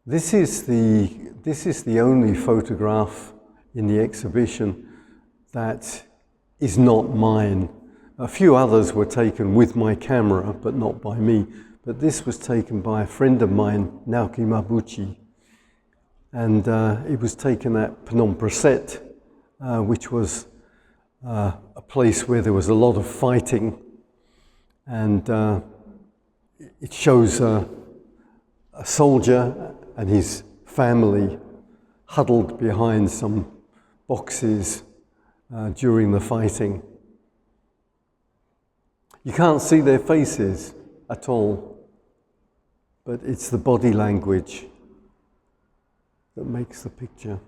This is the only photograph in the exhibition that is not mine. A few others were taken with my camera, but not by me. But this was taken by a friend of mine, Naoki Mabuchi. And it was taken at Phnom Penh, which was a place where there was a lot of fighting. And it shows a soldier and his family huddled behind some boxes during the fighting. You can't see their faces at all, but it's the body language that makes the picture.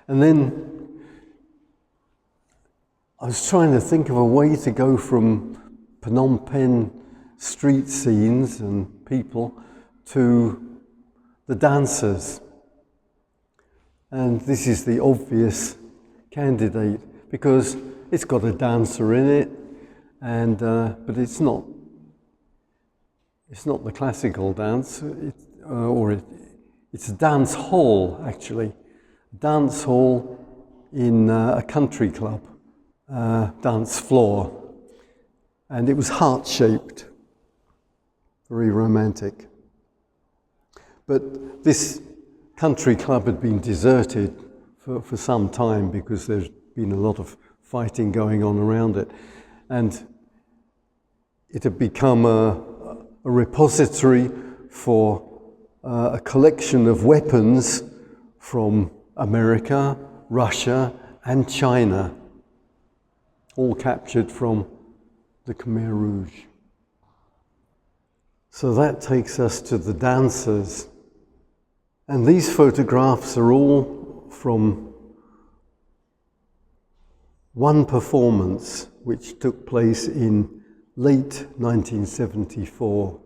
And then I was trying to think of a way to go from Phnom Penh street scenes and people to the dancers. And this is the obvious candidate because it's got a dancer in it, and but it's not the classical dance. It's a dance hall, actually, a dance hall in a country club, dance floor, and it was heart-shaped, very romantic. But this country club had been deserted for some time because there's been a lot of fighting going on around it. And it had become a repository for a collection of weapons from America, Russia, and China, all captured from the Khmer Rouges. So that takes us to the dancers. And these photographs are all from one performance which took place in late 1974.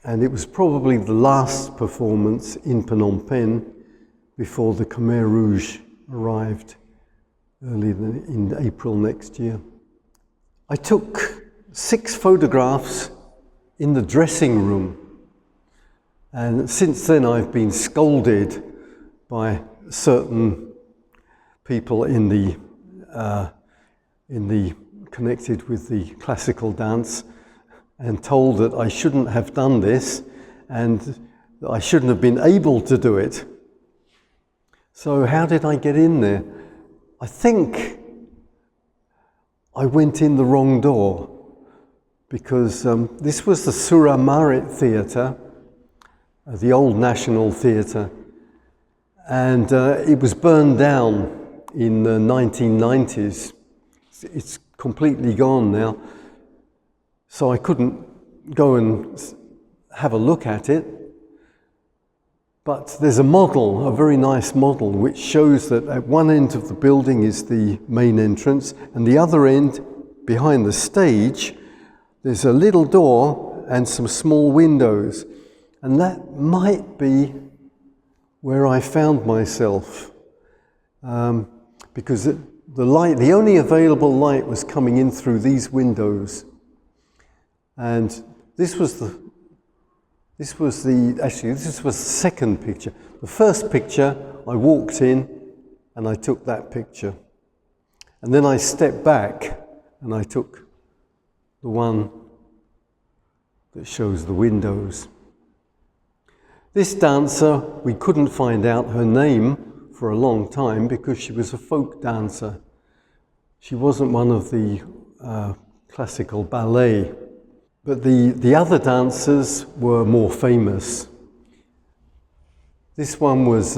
And it was probably the last performance in Phnom Penh before the Khmer Rouges arrived early in April next year. I took 6 photographs in the dressing room. And since then I've been scolded by certain people in the connected with the classical dance, and told that I shouldn't have done this and that I shouldn't have been able to do it. So how did I get in there? I think I went in the wrong door, because this was the Suramarit Theatre, the old National Theatre, and it was burned down in the 1990s. It's completely gone now, so I couldn't go and have a look at it. But there's a model, a very nice model, which shows that at one end of the building is the main entrance, and the other end, behind the stage, there's a little door and some small windows. And that might be where I found myself, because the only available light was coming in through these windows. And this was the second picture. The first picture, I walked in and I took that picture. And then I stepped back and I took the one that shows the windows. This dancer, we couldn't find out her name for a long time because she was a folk dancer. She wasn't one of the classical ballet. But the other dancers were more famous. This one was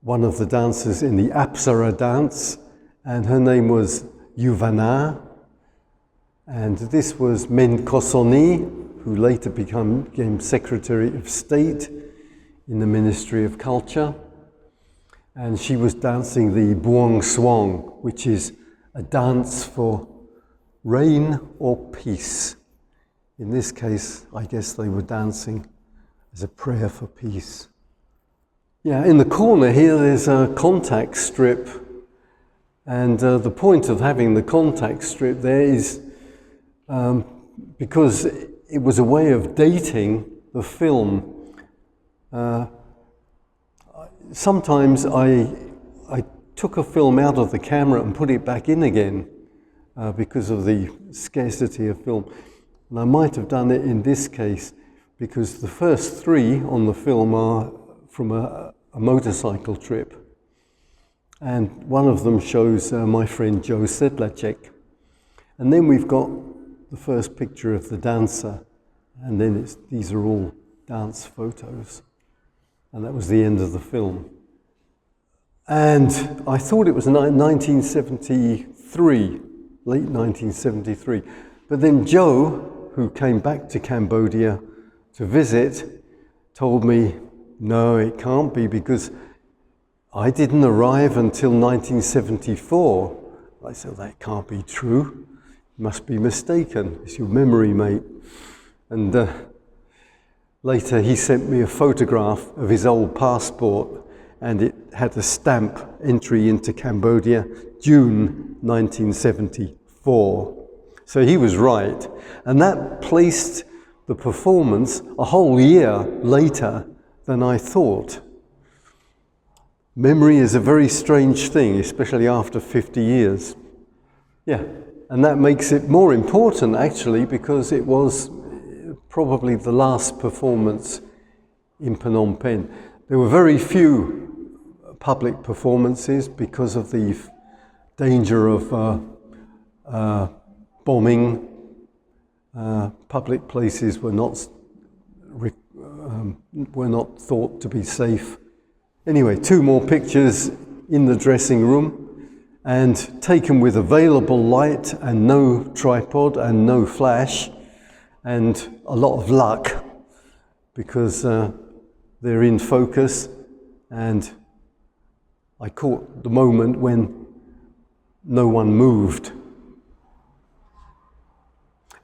one of the dancers in the Apsara dance, and her name was Yuvana. And this was Menkosoni, who later became Secretary of State in the Ministry of Culture. And she was dancing the Buong Swong, which is a dance for rain or peace. In this case, I guess they were dancing as a prayer for peace. Yeah, in the corner here, there's a contact strip. And the point of having the contact strip there is because it was a way of dating the film, sometimes I took a film out of the camera and put it back in again because of the scarcity of film. And I might have done it in this case because the first three on the film are from a motorcycle trip. And one of them shows my friend Joe Sedlacek. And then we've got the first picture of the dancer. And then these are all dance photos. And that was the end of the film. And I thought it was 1973, late 1973. But then Joe, who came back to Cambodia to visit, told me, no, it can't be because I didn't arrive until 1974. I said, that can't be true. You must be mistaken. It's your memory, mate. And later he sent me a photograph of his old passport, and it had a stamp entry into Cambodia, June 1974. So he was right. And that placed the performance a whole year later than I thought. Memory is a very strange thing, especially after 50 years. Yeah, and that makes it more important actually because it was probably the last performance in Phnom Penh. There were very few public performances because of the danger of bombing. Public places were not thought to be safe. Anyway, two more pictures in the dressing room and taken with available light and no tripod and no flash and a lot of luck because they're in focus, and I caught the moment when no one moved.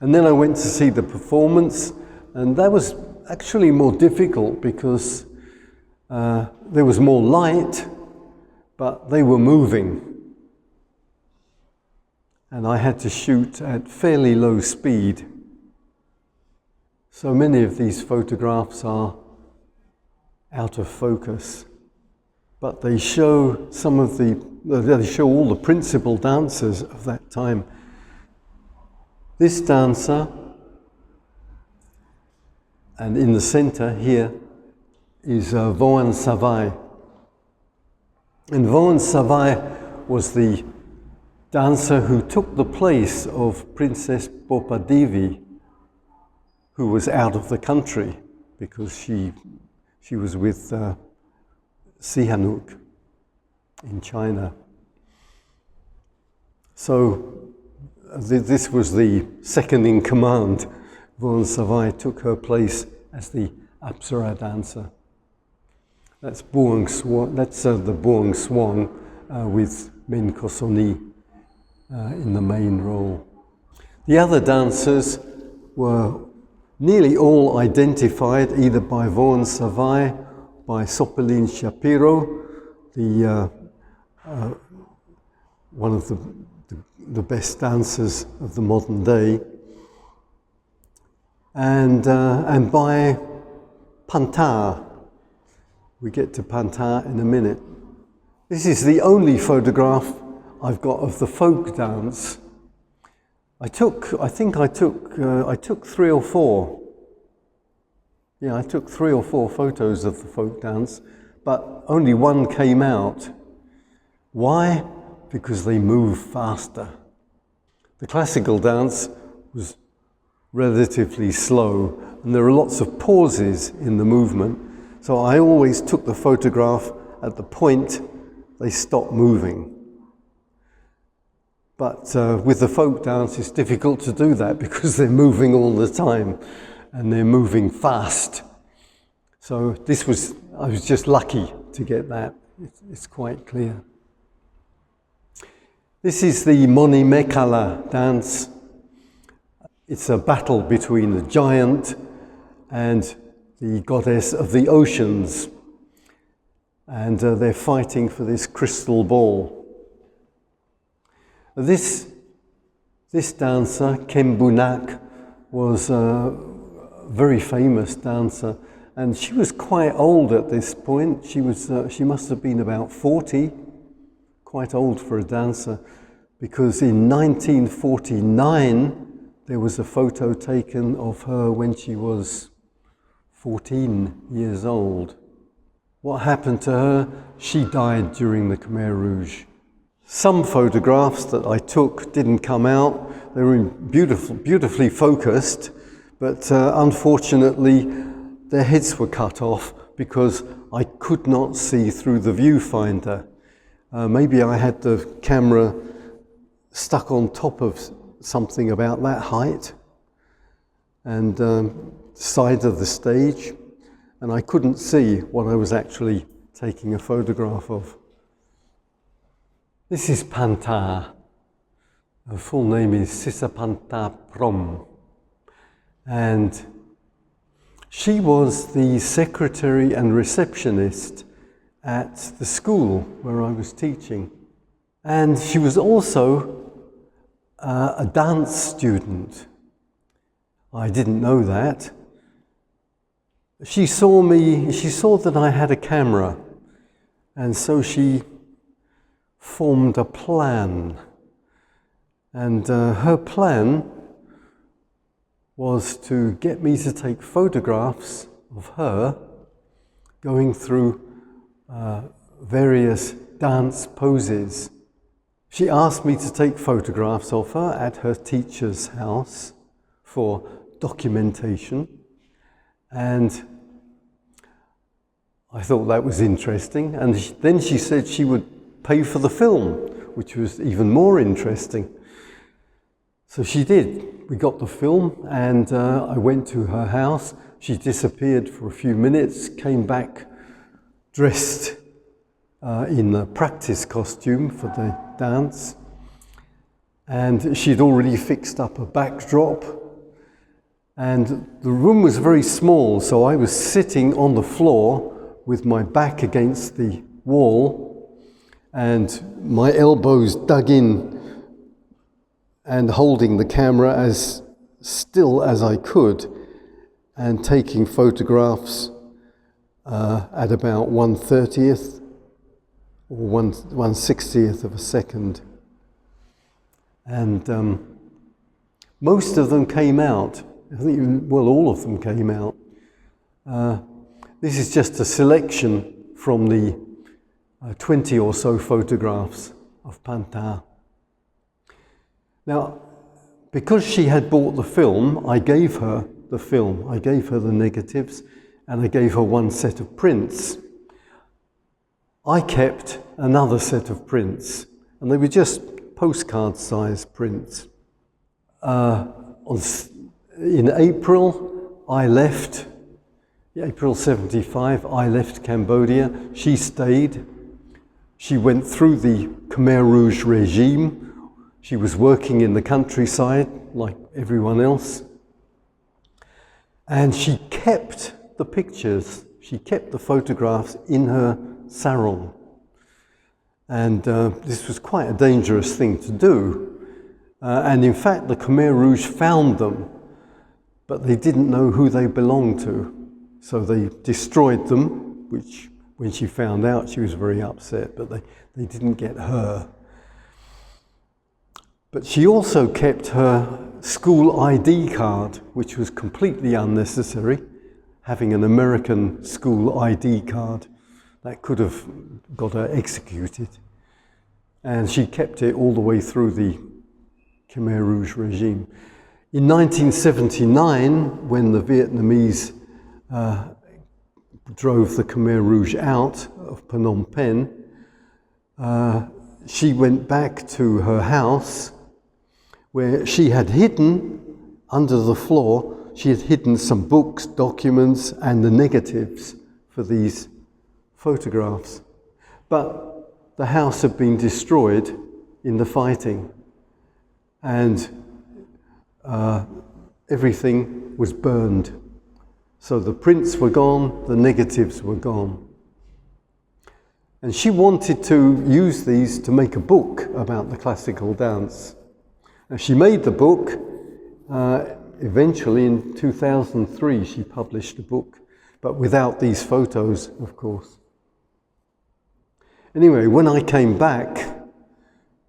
And then I went to see the performance, and that was actually more difficult because there was more light, but they were moving. And I had to shoot at fairly low speed. So many of these photographs are out of focus, but they show they show all the principal dancers of that time. This dancer, and in the center here, is Bophana Savai. And Bophana Savai was the dancer who took the place of Princess Bophana, who was out of the country because she was with Sihanouk in China. So this was the second in command. Bophana Savai took her place as the Apsara dancer. That's Buang Swan. That's the Buang Swan with Min Kosoni in the main role. The other dancers were nearly all identified either by Bophana Savai, by Sopelin Shapiro, one of the best dancers of the modern day, and by Pantar. We get to Pantar in a minute. This is the only photograph I've got of the folk dance. I took 3 or 4. Yeah, I took 3 or 4 photos of the folk dance, but only one came out. Why? Because they move faster. The classical dance was relatively slow, and there are lots of pauses in the movement, so I always took the photograph at the point they stopped moving. But with the folk dance, it's difficult to do that because they're moving all the time, and they're moving fast. So I was just lucky to get that. It's quite clear. This is the Moni Mekala dance. It's a battle between the giant and the goddess of the oceans. And they're fighting for this crystal ball. This dancer, Kembunak, was very famous dancer, and she was quite old at this point. She must have been about 40, quite old for a dancer, because in 1949 there was a photo taken of her when she was 14 years old. What happened to her? She died during the Khmer Rouges. Some photographs that I took didn't come out. They were beautifully focused, but unfortunately their heads were cut off because I could not see through the viewfinder. Maybe I had the camera stuck on top of something about that height and side of the stage, and I couldn't see what I was actually taking a photograph of. This is Panta. Her full name is Sisapanta Prom, and she was the secretary and receptionist at the school where I was teaching, and she was also a dance student. I didn't know that. She saw that I had a camera, and so she formed a plan. And her plan was to get me to take photographs of her going through various dance poses. She asked me to take photographs of her at her teacher's house for documentation, and I thought that was interesting. And then she said she would pay for the film, which was even more interesting. So she did. We got the film, and I went to her house. She disappeared for a few minutes, came back dressed in the practice costume for the dance, and she'd already fixed up a backdrop, and the room was very small, so I was sitting on the floor with my back against the wall and my elbows dug in and holding the camera as still as I could and taking photographs at about 1/30th or 1/60th of a second. And most of them came out. I think, well, all of them came out. This is just a selection from the 20 or so photographs of Panta. Now, because she had bought the film, I gave her the film. I gave her the negatives, and I gave her one set of prints. I kept another set of prints, and they were just postcard-sized prints. In April, April 75, I left Cambodia. She stayed. She went through the Khmer Rouge regime. She was working in the countryside like everyone else. And she kept the pictures, she kept the photographs in her sarong. And this was quite a dangerous thing to do. And in fact, the Khmer Rouge found them, but they didn't know who they belonged to. So they destroyed them, which when she found out, she was very upset, but they didn't get her. But she also kept her school ID card, which was completely unnecessary, having an American school ID card. That could have got her executed. And she kept it all the way through the Khmer Rouge regime. In 1979, when the Vietnamese drove the Khmer Rouge out of Phnom Penh, she went back to her house where she had hidden under the floor, she had hidden some books, documents, and the negatives for these photographs. But the house had been destroyed in the fighting, and everything was burned. So the prints were gone, the negatives were gone. And she wanted to use these to make a book about the classical dance. Now, she made the book. eventually in 2003 she published a book, but without these photos, of course. Anyway, when I came back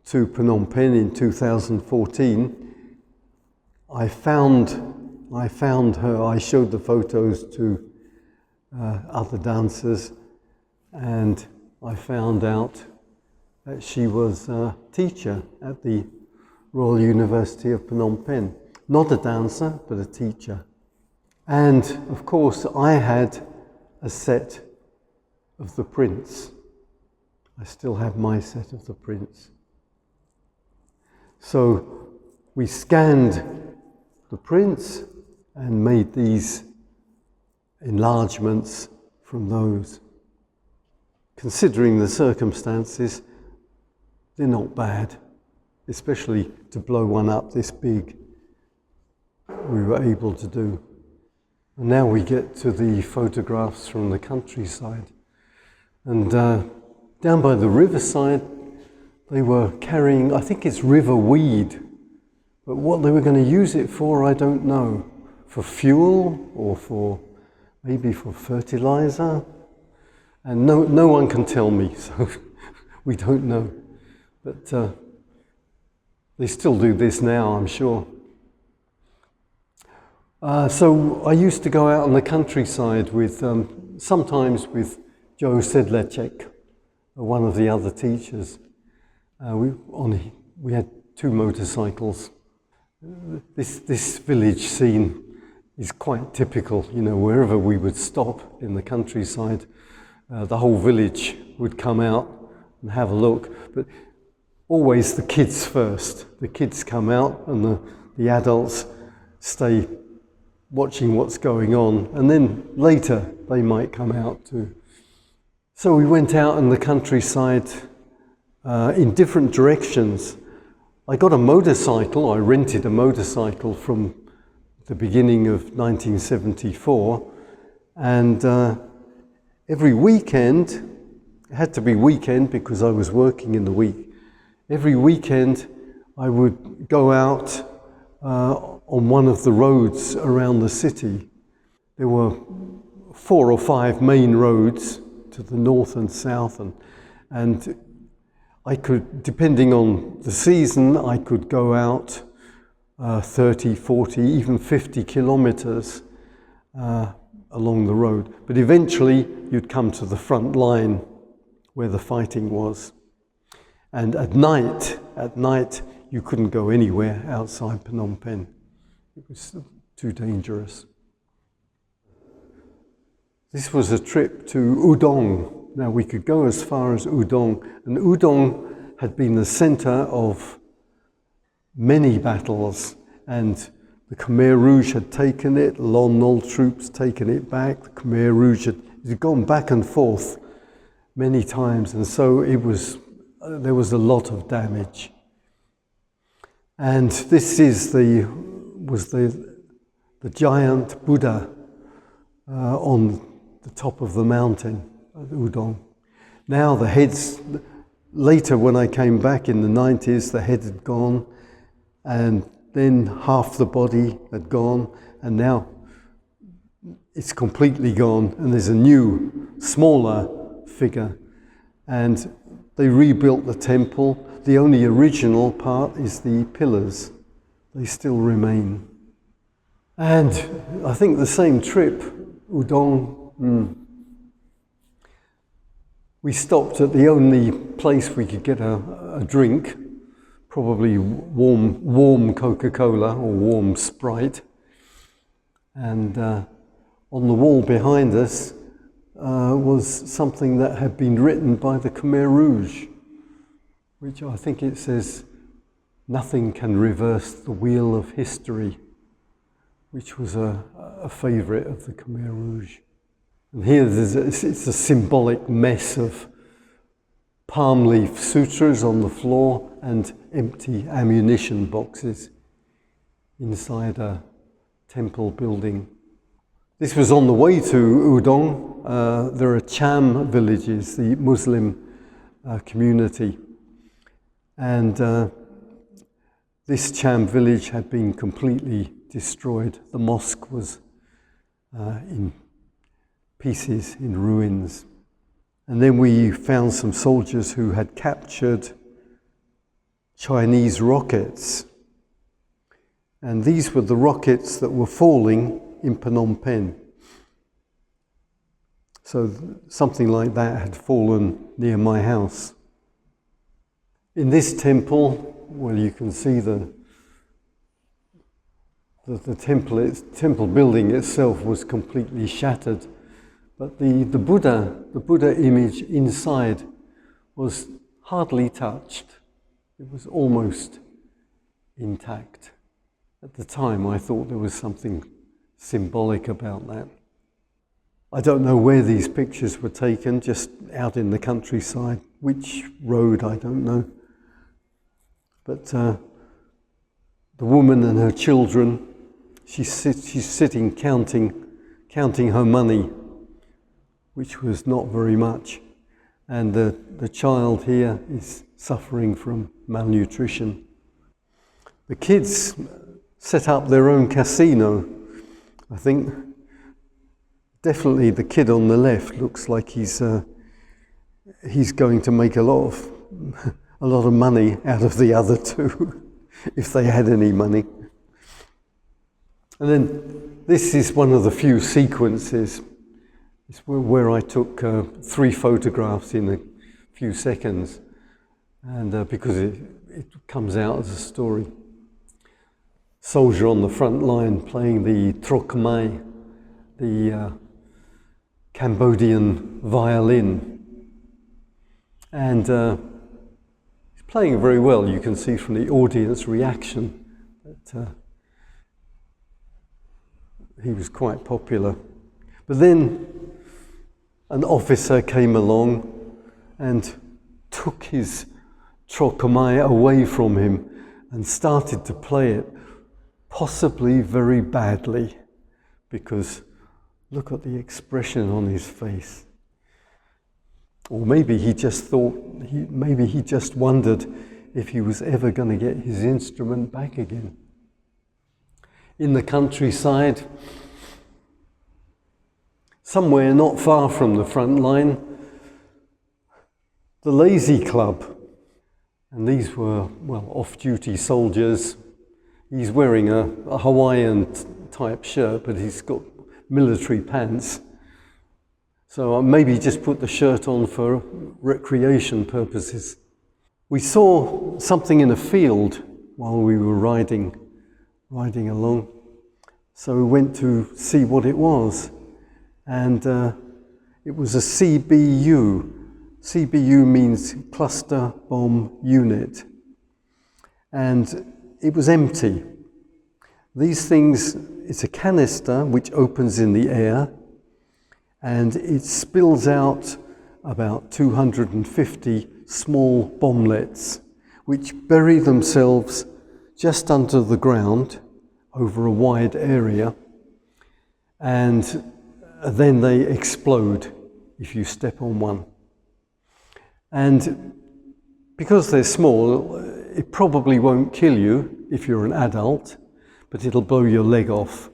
to Phnom Penh in 2014, I found her. I showed the photos to other dancers, and I found out that she was a teacher at the Royal University of Phnom Penh. Not a dancer, but a teacher. And of course, I had a set of the prints. I still have my set of the prints. So we scanned the prints and made these enlargements from those. Considering the circumstances, they're not bad, especially to blow one up this big. We were able to do. And now we get to the photographs from the countryside. And down by the riverside, they were carrying, I think it's river weed, but what they were going to use it for, I don't know. For fuel or maybe for fertilizer? And no one can tell me, so we don't know. But they still do this now, I'm sure. So I used to go out on the countryside with, sometimes with Joe Sedlacek, one of the other teachers. We had 2 motorcycles. This village scene is quite typical, you know, wherever we would stop in the countryside, the whole village would come out and have a look. But always the kids first. The kids come out and the adults stay watching what's going on, and then later they might come out too. So we went out in the countryside in different directions. I got a motorcycle, I rented a motorcycle from the beginning of 1974, and every weekend, it had to be weekend because I was working in the week, every weekend I would go out on one of the roads around the city. There were 4 or 5 main roads to the north and south, and I could, depending on the season, I could go out 30, 40, even 50 kilometers along the road. But eventually you'd come to the front line where the fighting was. And at night you couldn't go anywhere outside Phnom Penh. It was too dangerous. This was a trip to Udong. Now we could go as far as Udong, and Udong had been the center of many battles, and the Khmer Rouges had taken it, Lon Nol troops taken it back, the Khmer Rouges had gone back and forth many times, and so it was, there was a lot of damage. And this is the giant Buddha on the top of the mountain at Udong. Now the heads, later when I came back in the 90s, the head had gone, and then half the body had gone, and now it's completely gone, and there's a new, smaller figure. And they rebuilt the temple. The only original part is the pillars. They still remain. And I think the same trip, Udong, we stopped at the only place we could get a drink, probably warm Coca-Cola or warm Sprite. And on the wall behind us was something that had been written by the Khmer Rouges, which I think it says, "Nothing can reverse the wheel of history," which was a favourite of the Khmer Rouges. And here it's a symbolic mess of palm leaf sutras on the floor and empty ammunition boxes inside a temple building. This was on the way to Udong. There are Cham villages, the Muslim community. And This Cham village had been completely destroyed. The mosque was in pieces, in ruins. And then we found some soldiers who had captured Chinese rockets. And these were the rockets that were falling in Phnom Penh. So something like that had fallen near my house. In this temple, well, you can see the temple building itself was completely shattered, but the Buddha image inside was hardly touched. It was almost intact. At the time, I thought there was something symbolic about that. I don't know where these pictures were taken, just out in the countryside. Which road, I don't know. But the woman and her children, she's sitting counting her money, which was not very much. And the child here is suffering from malnutrition. The kids set up their own casino. I think definitely the kid on the left looks like he's going to make a lot of money out of the other two, if they had any money. And then this is one of the few sequences. It's where I took 3 photographs in a few seconds, and because it comes out as a story. Soldier on the front line playing the trok mai, the Cambodian violin, and he's playing very well. You can see from the audience reaction that he was quite popular. But then an officer came along and took his trok mai away from him and started to play it, possibly very badly, because look at the expression on his face. Or maybe he just thought, maybe he just wondered if he was ever going to get his instrument back again. In the countryside, somewhere not far from the front line, the Lazy Club. And these were, well, off-duty soldiers. He's wearing a Hawaiian type shirt, but he's got military pants. So maybe just put the shirt on for recreation purposes. We saw something in a field while we were riding along. So we went to see what it was. And it was a CBU. CBU means Cluster Bomb Unit. And it was empty. These things, it's a canister which opens in the air, and it spills out about 250 small bomblets, which bury themselves just under the ground over a wide area, and then they explode if you step on one. And because they're small, it probably won't kill you if you're an adult, but it'll blow your leg off.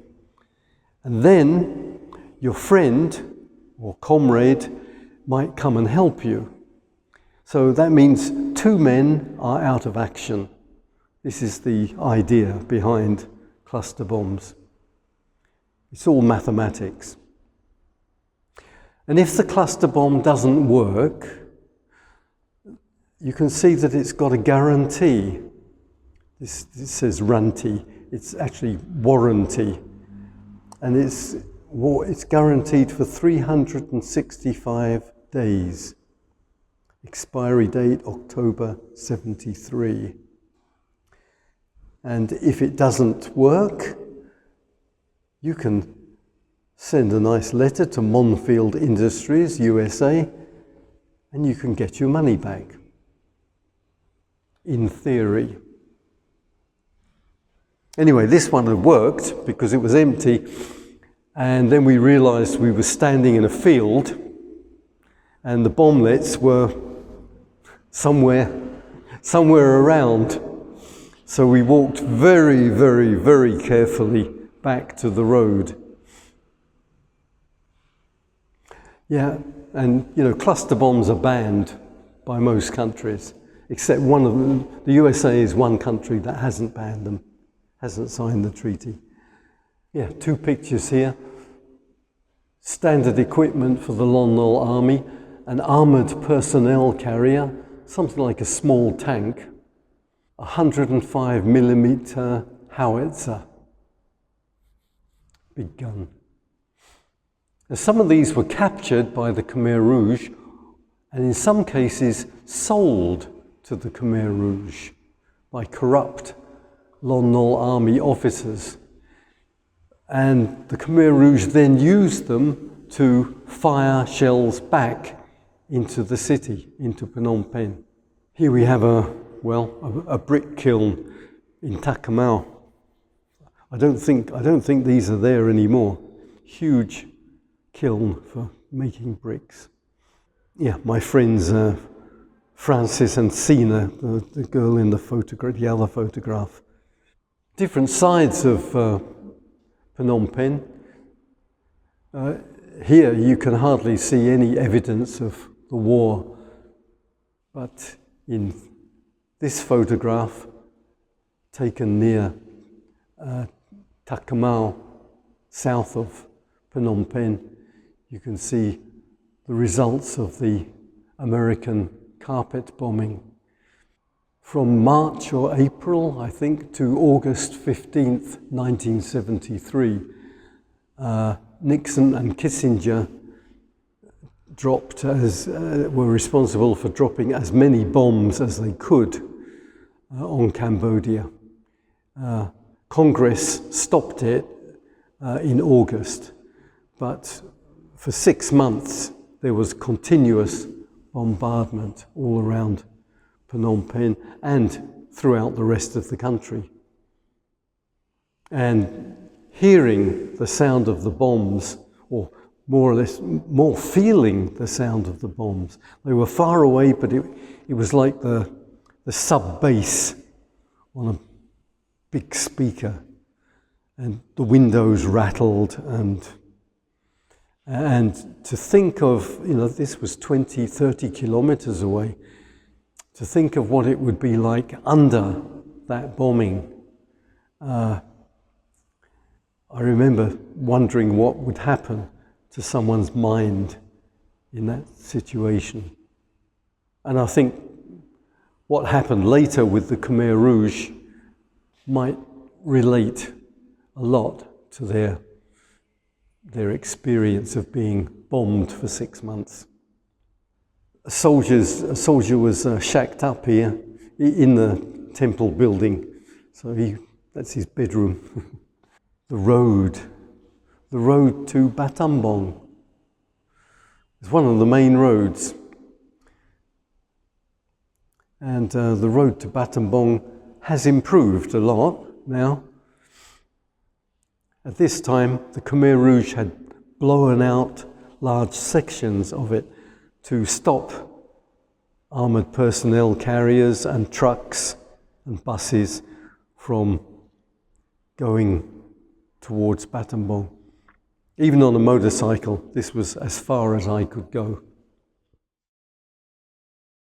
And then your friend or comrade might come and help you. So that means 2 men are out of action. This is the idea behind cluster bombs. It's all mathematics. And if the cluster bomb doesn't work, you can see that it's got a guarantee. This says ranti. It's actually warranty. And it's guaranteed for 365 days. Expiry date, October 73. And if it doesn't work, you can send a nice letter to Monfield Industries, USA, and you can get your money back. In theory. Anyway, this one had worked because it was empty, and then we realized we were standing in a field and the bomblets were somewhere around. So we walked very, very, very carefully back to the road. Yeah, and you know, cluster bombs are banned by most countries, except one of them. The USA is one country that hasn't banned them, hasn't signed the treaty. Yeah, two pictures here. Standard equipment for the Lon Nol Army, an armoured personnel carrier, something like a small tank, a 105mm howitzer, big gun. Now, some of these were captured by the Khmer Rouges and in some cases sold to the Khmer Rouges by corrupt Lon Nol Army officers. And the Khmer Rouges then used them to fire shells back into the city, into Phnom Penh. Here we have a brick kiln in Takamau. I don't think these are there anymore. Huge kiln for making bricks. Yeah, my friends Francis and Sina, the girl in the photograph, the other photograph. Different sides of Phnom Penh. Here you can hardly see any evidence of the war, but in this photograph taken near Takamau, south of Phnom Penh, you can see the results of the American carpet bombing. From March or April, I think, to August 15th, 1973, Nixon and Kissinger were responsible for dropping as many bombs as they could on Cambodia. Congress stopped it in August, but for 6 months there was continuous bombardment all around Phnom Penh and throughout the rest of the country. And hearing the sound of the bombs, or more or less, more feeling the sound of the bombs. They were far away, but it was like the sub-bass on a big speaker. And the windows rattled, and to think of, you know, this was 20, 30 kilometers away, to think of what it would be like under that bombing. I remember wondering what would happen to someone's mind in that situation. And I think what happened later with the Khmer Rouge might relate a lot to their experience of being bombed for 6 months. A soldier was shacked up here in the temple building, so that's his bedroom. The road to Battambang is one of the main roads, and the road to Battambang has improved a lot now. At this time, the Khmer Rouge had blown out large sections of it to stop armoured personnel carriers and trucks and buses from going towards Battambang. Even on a motorcycle, this was as far as I could go.